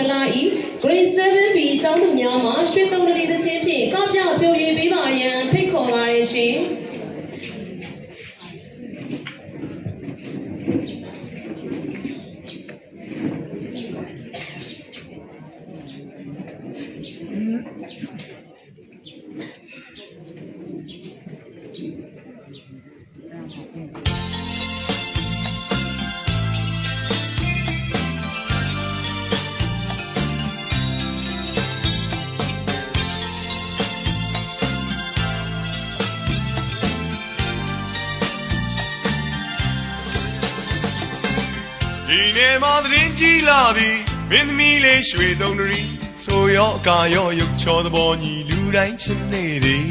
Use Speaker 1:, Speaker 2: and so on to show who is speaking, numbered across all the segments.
Speaker 1: တလားဤ Grade 7B ကျောင်းသူများမှာရွှေသုံးရီသချင်းဖြင့်ကပြဖြိုရေးပေးပါရန်ဖိတ်ခေါ်ပါရရှင်
Speaker 2: ဒီနေ့မှသတင်းကြီးလာသည်မင်းသမီးလေးရွှေသုံးရီဆိုရောအကာရောရုပ်ချောသဘောညီလူတိုင်းချစ်နေသည်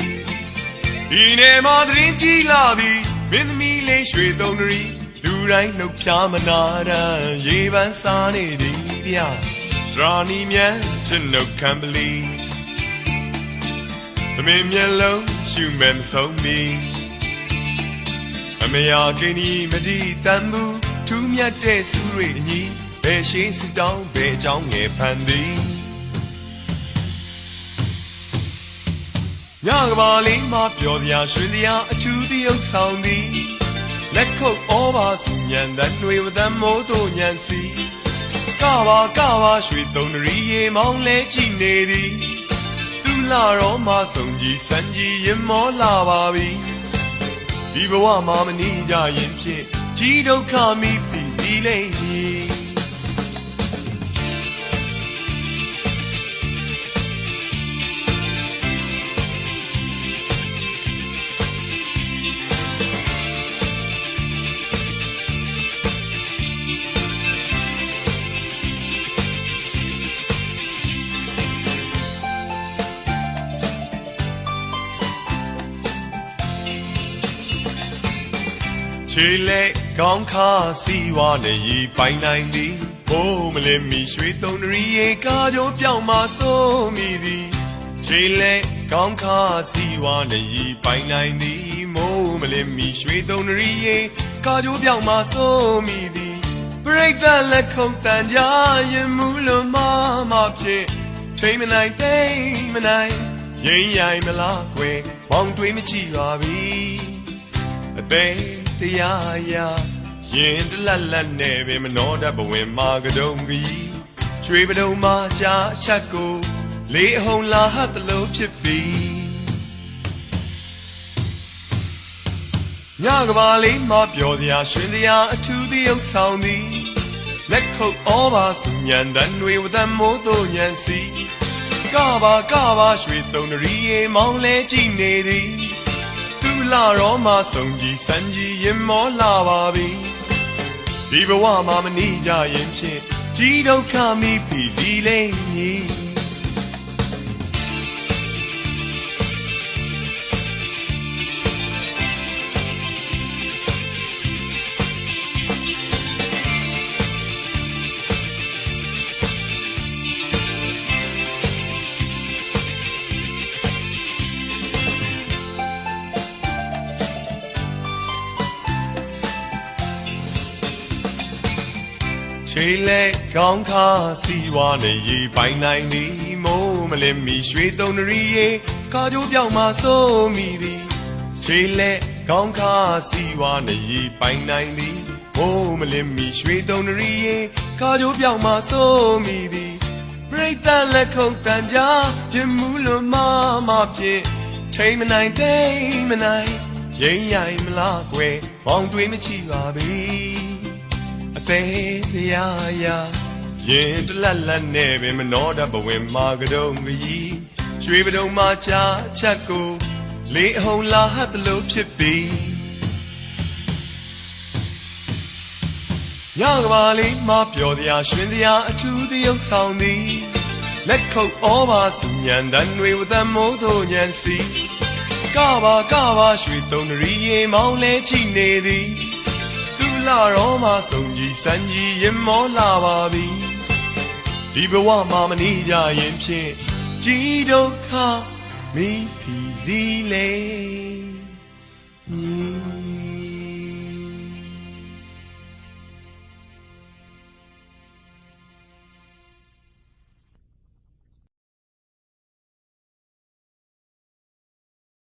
Speaker 2: ဒီနေ့မှသတင်းကြီးလာသည်မင်းသမီးလေးရွှေသုံးရီလူတိုင်းနှုတ်ဖြားမနာတမ်းရေပန်းစားနေသည်ဗျာဒရာနီမြန်ချစ်နှုတ်ခံပလီသမင်းမျက်လုံးရှုမဲ့မဆုံးမီအမေယာကင်းဒီမဒီတန်ဘူးထူးမြတ်တဲ့စူးရိအညီဘယ်ရှိစတောင်းဘယ်အကြောင်းငယ်ဖန်သည်ညကဘာလေးမှပျော်စရာရွှင်စရာအထူးသရုပ်ဆောင်သည်လက်ခုပ်ဩဘာစုညံတန်တွေဝသမိုးတို့ညံစီကပါရွှေသုံးရီရေမောင်းလဲကြည့်နေသည်သူလာတော့မှဆုံးကြီးစံကြီးရင်မောလာပါပြီဒီဘဝမှာမနေကြရင်ဖြင့်ကြီးဒုက္ခမိပြီးစီလိမ့်မည်ခြေလက်ကောင်းခါစီဝါနဲ့ရီပိုင်နိုင်သည်ဘိုးမလင်းမီရွှေသုံးရီရေကားကြိုးပြောင်းမှစိုးမိသည်ခြေလက်ကောင်းခါစီဝါနဲ့ရီပိုင်နိုင်သည်မိုးမလင်းမီရွှေသုံးရီရေကားကြိုးပြောင်းမှစိုးမိသည်ပရိသတ်လက်ခုပ်တန်ကြရင်မူလို့မဖြင့်ထိမနိုင်သိမနိုင်ရင်ရိုင်မလားကွယ်မောင်တွေးမကြည့်ပါပြီအသေးတရားရာရင်တလက်လက်နဲ့ပဲမနှောတတ်ဘဝင်မာကတုံကြီးရွှေပဒုံမှာကြာအချက်ကိုလေးအဟုန်လာဟတ်တလို့ဖြစ်ပြီညကဘာလေးမှပျော်စရာရွှင်စရာအထူးသရုပ်ဆောင်သည်လက်ခုပ်ဩဘာစုညံတန်တွေဝသမိုးတို့ညံစီကပါရွှေသုံးရီရေမောင်းလဲကြည့်နေသည်လာတော့မှဆုံးကြီးစံကြီးရင်မောလာပါပြီဒီဘဝမှာမနေကြရင်ဖြင့်ကြီးဒုက္ခမိပြီးဒီလိမ့်မည်ခြေလက်ကောင်းခါစီဝါနဲ့ရေပိုင်နိုင်သည်မိုးမလင်းမီရွှေသုံးရီရေကားကြိုးပြောင်းမှစိုးမိသည်ခြေလက်ကောင်းခါစီဝါနဲ့ရေပိုင်နိုင်သည်မိုးမလင်းမီရွှေသုံးရီရေကားကြိုးပြောင်းမှစိုးမိသည်ပရိသတ်လက်ခုပ်တန်ကြရင်မူလို့မဖြင့်ထိမနိုင်သိမနိုင်ရင်ရိုင်မလားကွယ်မောင်တွေးမကြည့်ပါဘူးအသေးတရားရာရင်တလက်လက်နဲ့ပဲမနှောတတ်ဘဝင်မာကတုံကြီးရွှေပဒုံမှာကြာအချက်ကိုလေးအဟုန်လာဟတ်တလို့ဖြစ်ပြီညကဘာလေးမှပျော်စရာရွှင်စရာအထူးသရုပ်ဆောင်သည်လက်ခုပ်ဩဘာစုညံတန်တွေဝသမိုးတို့ညံစီကပါရွှေသုံးရီရေမောင်းလဲကြည့်နေသည်လာတော့မှဆုံးကြီးစံကြီးရင်မောလာပါပြီဒီဘဝမှာမနေကြရင်ဖြင့်ကြီးဒုက္ခမိပြီစီလေ